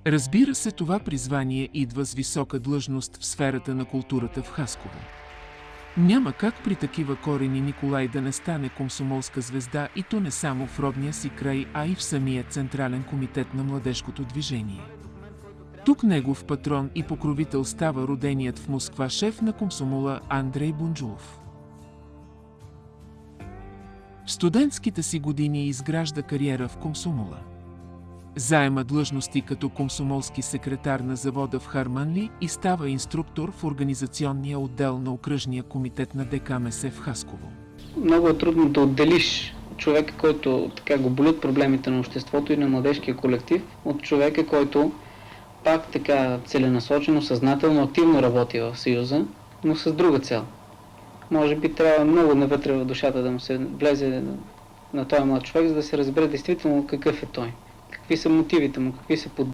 Разбира се, това призвание идва с висока длъжност в сферата на културата в Хасково. Няма как при такива корени Николай да не стане комсомолска звезда, и то не само в родния си край, а и в самия Централен комитет на младежкото движение. Тук негов патрон и покровител става роденият в Москва шеф на комсомола Андрей Бунджулов. В студентските си години изгражда кариера в комсомола. Заема длъжности като комсомолски секретар на завода в Харманли и става инструктор в организационния отдел на окръжния комитет на ДКМС в Хасково. Много е трудно да отделиш човека, който така го болят проблемите на обществото и на младежкия колектив, от човека, който пак така целенасочено, съзнателно, активно работи в Съюза, но с друга цел. Може би трябва много навътре в душата да му се влезе на този млад човек, за да се разбере действително какъв е той. Какви са мотивите му, какви са